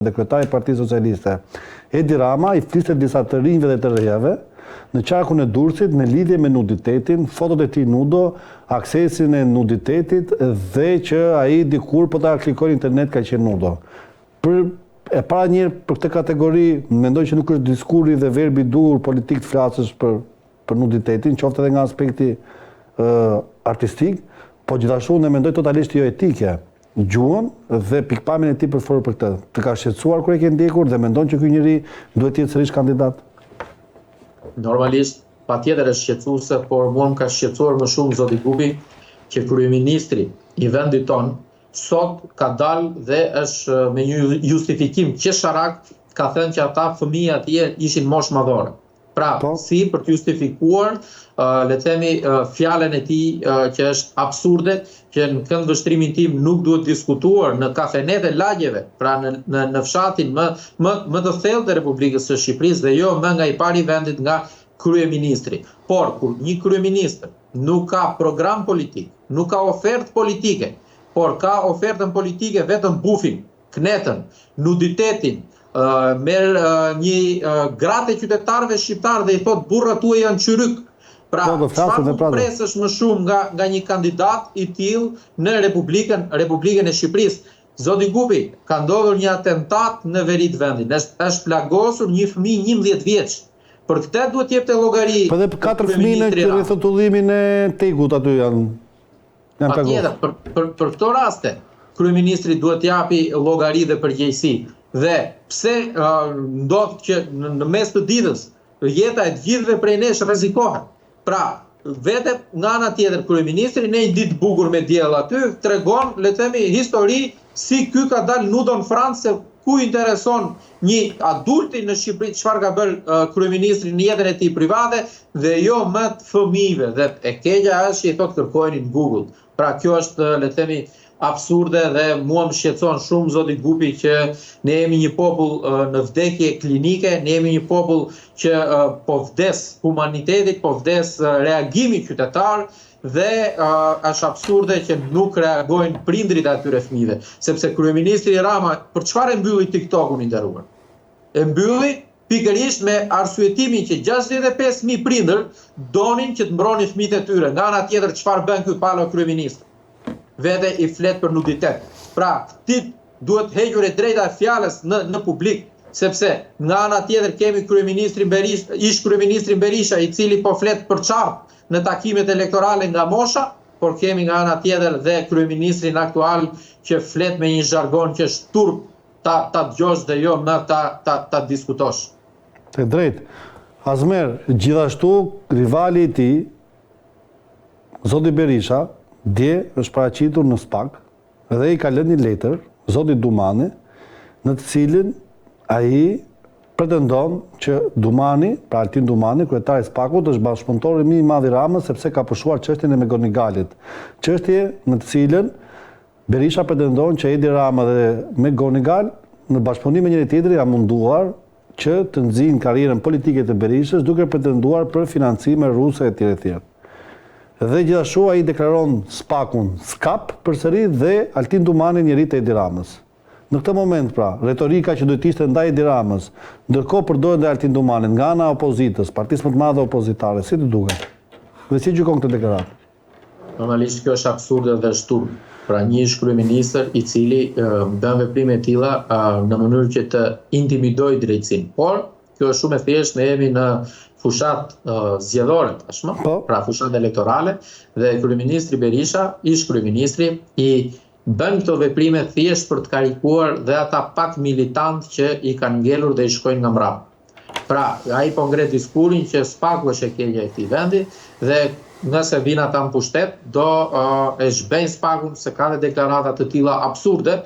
dhe kryetari i Partisë Socialiste, Edi Rama, i flistet disa të rinjve dhe të rejave në qarkun e Durrësit në lidhje me nuditetin, fotot e tij nudo, aksesin e nuditetit dhe që ai dikur po ta klikoj internet ka qenë nudo. E para njërë për këtë kategori, mendoj që nuk është diskuri dhe verbi dur politik të flasësh për nuditetin, qoftë edhe nga aspekti artistik, po gjithashtu ne mendoj totalisht jo etike. Gjuhën dhe pikpamjen e tij për këtë. Të ka shqetësuar kur e ke ndjekur dhe mendon që ky njeri duhet të jetë sërish kandidat? Normalisht, patjetër është shqetësuese, por mua më ka shqetësuar më shumë zoti Gupi që kryeministri i vendit ton sot ka dalë dhe është me një justifikim qesharak ka thënë që ata fëmijë atje ishin moshë madhore. Pra, si për të justifikuar, le të themi, fjalën e tij që është absurde, që në këndvështrimin tim nuk duhet diskutuar në kafenet e lagjeve, pra në fshatin më të thellë të Republikës së Shqipërisë dhe jo më nga i pari vendit nga kryeministri. Por kur një kryeministër nuk ka program politik, nuk ka ofertë politike, por ka ofertën politike vetëm bufin, knetën, nuditetin, merr një gratë e qytetarëve shqiptarë dhe i thot burrat tuaj janë qyryk. Pra, çfarë presësh më shumë nga një kandidat i tillë në Republikën e Shqipërisë? Zoti Gupi, ka ndodhur një atentat në veri të vendit. Është plagosur një fëmijë 11 vjeç. Për këtë duhet të jepte llogari. Po dhe 4 fëmijë në rrethotullimin e Tegut aty janë plagosur. Për këto raste, kryeministri duhet të japi llogari dhe përgjegjësi. Dhe pse ndodh që në mes të ditës jeta e të gjithëve prej nesh rrezikohet. Pra, vetëm nga ana tjetër kryeministri në një ditë bukur me diell aty tregon, le të themi, histori si ky ka dalë nudo në Francë, se ku intereson një adulti në Shqipëri çfarë ka bërë kryeministri në jetën e tij private dhe jo më të fëmijëve. Dhe e keqja është që i thotë kërkojeni në Google. Pra, kjo është, le të themi, absurde dhe mua më shqetëson shumë zoti Gupi që ne jemi një popull në vdekje klinike, ne jemi një popull që po vdes humanitetit, po vdes reagimi qytetar dhe është absurde që nuk reagojnë prindrit e atyre fëmijëve, sepse kryeministri Rama për çfarë e mbylli TikTokun i nderuar? E mbylli pikërisht me arsyetimin që 65.000 prindër donin që të mbronin fëmijët e tyre. Nga ana tjetër çfarë bën ky palo kryeminist? Vete i flet për nuditet. Pra, ti duhet hequr e drejta e fjalës në publik, sepse nga ana tjetër kemi ish kryeministrin Berisha i cili po flet për çarp në takimet elektorale nga mosha, por kemi nga ana tjetër dhe kryeministrin aktual që flet me një zhargon që është turp ta dëgjosh dhe jo më ta diskutosh. Të drejt. Azmer, gjithashtu rivali i tij, zoti Berisha, dje është paraqitur në SPAK dhe i ka lënë një letër zotit Dumani, në të cilin ai pretendon që Dumani, pra Altin Dumani, kryetari i SPAK-ut, është bashkëpunëtori më i madh i Ramës sepse ka pushuar çështjen e Megonigalit. Çështje në të cilën Berisha pretendon që Edi Rama dhe Megonigal në bashkëpunim me njëri tjetrin janë munduar që të nxjinin karrierën politike të Berishës duke pretenduar për financime ruse etj. etj. Dhe gjithashtu ai deklaron SPAK-un skap përsëri dhe Altin Dumani njeri të Edi Ramës. Në këtë moment pra, retorika që duhet ishte ndaj Edi Ramës, ndërkohë përdoret ndaj Altin Dumanit nga ana e opozitës, partisë më të madhe opozitare, si të duket? Dhe si gjykon këtë deklaratë? Normalisht kjo është absurde dhe shturm. Pra një ish kryeministër i cili bën veprime të tilla në mënyrë që të intimidojë drejtësinë. Por kjo është shumë e thjeshtë, ne jemi në fushat zgjedhore tashmë, pra fushat elektorale, dhe kryeministri Berisha, ish kryeministri, i bën këto veprime thjesht për të karikuar dhe ata pak militant që i kanë ngelur dhe i shkojnë nga mbrapa. Pra, ai po ngre diskurin që SPAK-u është e keqja e këtij vendi dhe nëse vinë ata në pushtet, do e zhbejnë SPAK-un se ka dhe deklarata të tilla absurde,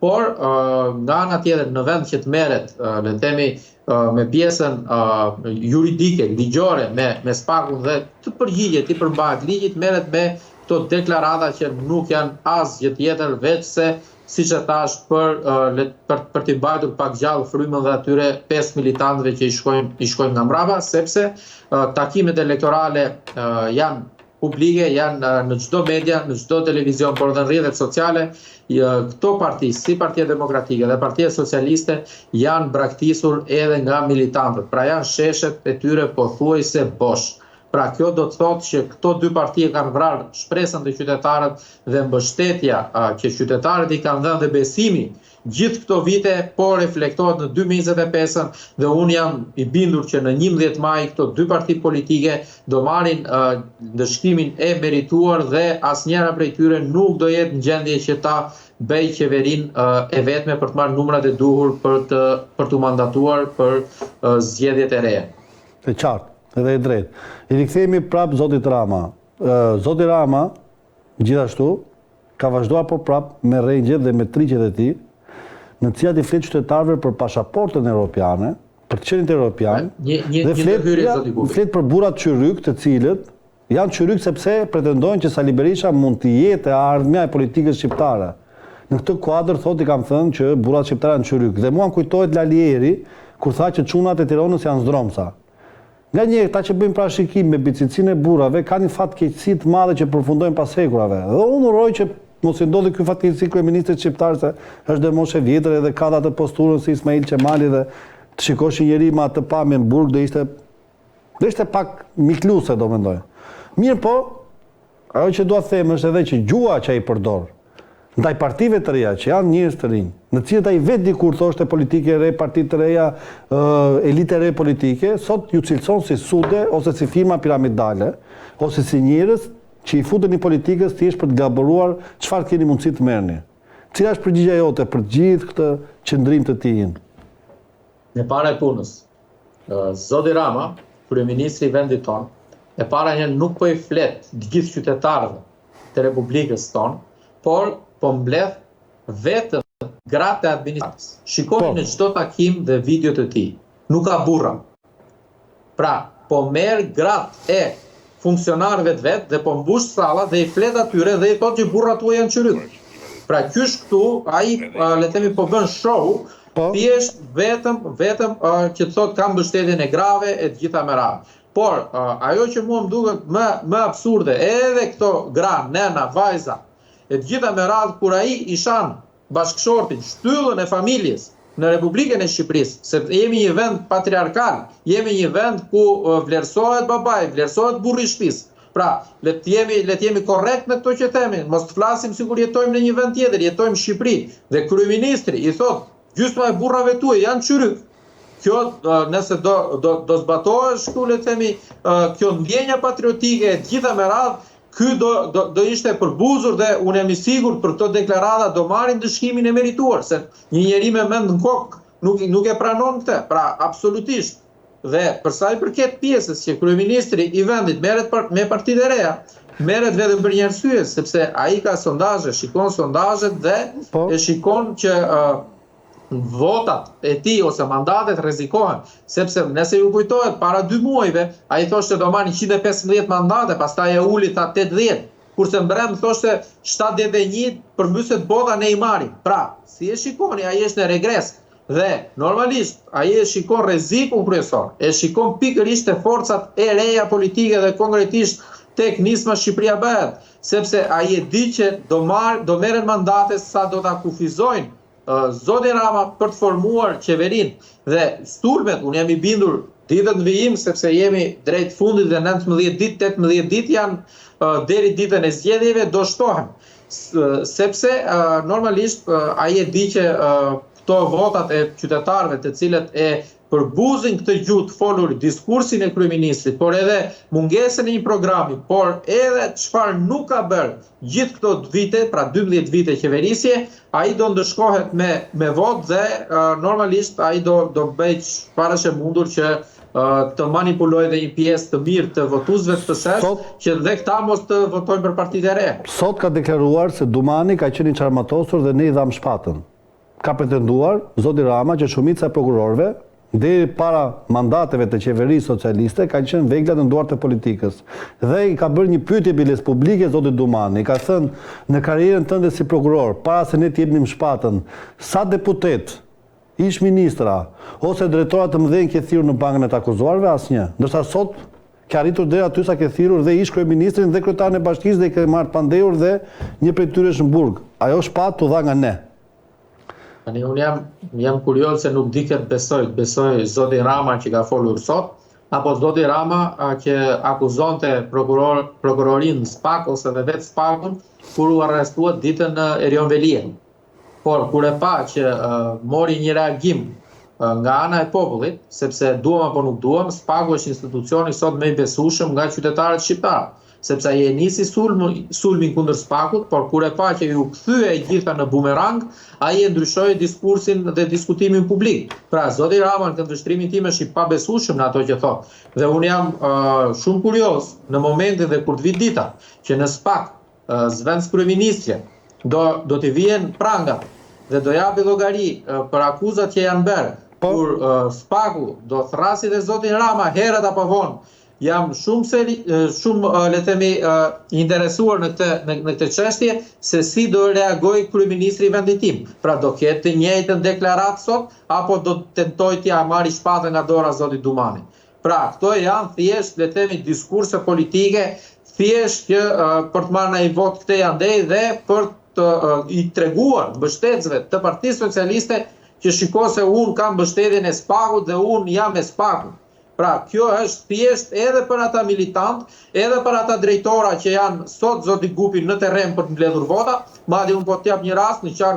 por nga ana tjetër në vend që të merret, le të themi, me pjesën juridike, ligjore me SPAK-un dhe të përgjigjet, i përmbahet ligjit, merret me këto deklarata që nuk janë asgjë tjetër veç se, siç e thash, për t'i mbajtur pak gjallë frymën dhe atyre 5 militantëve që i shkojnë nga mbrapa, sepse takimet elektorale janë publike, janë në çdo media, në çdo televizion, por edhe në rrjetet sociale, këto parti, si Partia Demokratike dhe Partia Socialiste, janë braktisur edhe nga militantët. Pra janë sheshet e tyre pothuajse bosh. Pra kjo do të thotë që këto dy partie kanë vrarë shpresën të qytetarët dhe mbështetja që qytetarët i kanë dhënë dhe besimi gjithë këto vite, po reflektohet në 2025-ën dhe unë jam i bindur që në 11 maj këto dy parti politike do marrin ndëshkimin e merituar dhe asnjëra prej tyre nuk do jetë në gjendje që ta bëj qeverin e vetme për të marrë numrat e duhur për të mandatuar për zgjedhjet e reja. E qartë. Edhe e drejtë. I rikthehemi prapë zotit Rama. Zoti Rama, gjithashtu, ka vazhduar po prapë me rrengjet dhe me triqet e tij, në cilat i flet qytetarëve për pasaportën europiane, për të qenit europian, dhe flet për burrat qyryk, të cilët janë qyryk sepse pretendojnë që Sali Berisha mund të jetë ardhmja e politikës shqiptare. Në këtë kuadër thotë i kam thënë që burrat shqiptarë janë qyryk. Dhe mua kujtohet Lalieri kur tha që çunat e Tiranës janë zdromsa. Nga një ta që bëjmë parashikim me bicicin e burrave, ka një fatkeqësi të madhe që përfundojnë pas hekurave. Dhe unë uroj që mos i ndodhi ky fatkeqësi kryeministrit shqiptar se është dhe moshe vjetër edhe ka atë posturën si Ismail Qemali dhe të shikosh një njeri me atë pamje në burg do ishte pak mikluese do mendoj. Mirë po, ajo që dua të them është edhe që gjua që ai përdor ndaj partive të reja që janë njerëz të rinj, në cilët ai vetë dikur thoshte politike e re, parti të reja, elite e re politike, sot ju cilëson si sude ose si firma piramidale, ose si njerëz që i futen në politikës thjesht për të gaburuar çfarë keni mundësi të merrni. Cila është përgjigjja jote për gjithë këtë qëndrim të tij? Në para e punës, zoti Rama, kryeministri i vendit tonë, e para një nuk po i flet gjithë qytetarëve të Republikës tonë, por po mbledh vetëm gratë e administratës. Shikoni në çdo takim dhe video të tij. Nuk ka burra. Pra, po merr gratë e funksionarëve të vet dhe po mbush salla dhe i flet atyre dhe i thotë që burrat tuaj janë qyryk. Pra, kysh këtu ai le të themi po bën show, thjesht vetëm që të thotë ka mbështetjen e grave e të gjitha me radhë. Por ajo që mua më duket më absurde, edhe këto gra, nena, vajza, e të gjitha me radhë kur ai i shan bashkëshortin, shtyllën e familjes në Republikën e Shqipërisë, se jemi një vend patriarkal, jemi një vend ku vlerësohet babai, vlerësohet burri i shtëpisë. Pra, le të jemi korrekt me këto që themi, mos të flasim sikur jetojmë në një vend tjetër, jetojmë në Shqipëri. Dhe kryeministri i thotë, gjysma e burrave tuaj janë qyryk. Kjo, nëse do zbatohesh këtu, le të themi, kjo ndjenja patriotike e të gjitha me radhë, ky do ishte përbuzur dhe unë jam i sigurt për këto deklarata do marrin dëshkimin e merituar, se një njeri me mend në kokë nuk e pranon këtë. Pra, absolutisht. Dhe për sa i përket pjesës që kryeministri i vendit merret me partitë e reja, merret vetëm për një arsye, sepse ai ka sondazhe, shikon sondazhet dhe e shikon që votat e tij ose mandatet rrezikohen, sepse nëse ju kujtohet para 2 muajve ai thoshte do marrin 115 mandate, pastaj e uli tha 80, kurse mbrëm thoshte 71 përmbyset bota ne i marrim. Pra, si e shikoni, ai është në regres. Dhe normalisht ai e shikon rrezikun kryesor, e shikon pikërisht te forcat e reja politike dhe konkretisht tek nisma Shqipëria bëhet, sepse ai e di që do merren mandate sa do ta kufizojnë zoti Rama për të formuar qeverinë. Dhe sulmet, unë jam i bindur ditët në vijim, sepse jemi drejt fundit dhe 19 ditë, 18 ditë janë deri ditën e zgjedhjeve, do shtohen. Sepse normalisht ai e di që këto votat e qytetarëve të cilët e përbuzin këtë gjuhë të folur, diskursin e kryeministrit, por edhe mungesën e një programi, por edhe çfarë nuk ka bërë gjithë këto vite, pra 12 vite qeverisje, ai do ndëshkohet me votë dhe normalisht ai do bëj çfarë është e mundur që të manipulojë dhe një pjesë të mirë të votuesve të sesh, që dhe këta mos të votojnë për partitë e reja. Sot ka deklaruar se Dumani ka qenë i çarmatosur dhe ne i dham shpatën. Ka pretenduar zoti Rama që shumica e prokurorëve deri para mandateve të qeverisë socialiste kanë qenë veglat në duart e politikës. Dhe i ka bërë një pyetje biles publike zotit Dumani. I ka thënë në karrierën tënde si prokuror, para se ne të jepnim shpatën, sa deputet, ish ministra ose drejtora të mëdhenj ke thirrur në bankën e të akuzuarve? Asnjë. Ndërsa sot ke arritur deri aty sa ke thirrur dhe ish kryeministrin dhe kryetarin e bashkisë dhe i ke marrë pandehur dhe një prej tyre është në burg. Ajo shpatë t'u dha nga ne. Tani unë jam kurioz se nuk di këtë besoj zoti Rama që ka folur sot, apo zoti Rama që akuzonte prokurorin SPAK ose dhe vetë SPAK-un kur u arrestuat ditën Erion Velia. Por kur e pa që mori një reagim nga ana e popullit, sepse duam apo nuk duam, SPAK-u është institucioni sot më i besueshëm nga qytetarët shqiptar, sepse ai e nisi sulmin kundër SPAK-ut, por kur e pa që ju kthye e gjitha në bumerang, ai e ndryshoi diskursin dhe diskutimin publik. Pra, zoti Rama në këndvështrimin tim është i pabesueshëm në ato që thot. Dhe unë jam shumë kurioz në momentin dhe kur të vit dita që në SPAK zëvendës kryeministri do t'i vjen prangat dhe do japi llogari për akuzat që janë bërë, kur SPAK-u do thrasi dhe zotin Rama herët apo vonë. Jam shumë le themi interesuar në këtë çështje se si do reagoj kryeministri i vendit tim. Pra do ketë të njëjtën deklaratë sot apo do tentoj t'ia marrë shpatën nga dora zotit Dumani. Pra këto janë thjesht le themi diskurse politike, thjesht që për të marrë një vot këtej andej dhe për të i treguar mbështetësve të Partisë Socialiste që shiko se unë kam mbështetjen e SPAK-ut dhe unë jam me SPAK-un. Pra, kjo është thjesht edhe për ata militant, edhe për ata drejtora që janë sot zoti Gupi në terren për të mbledhur vota, madje unë po t'jap një rast në qark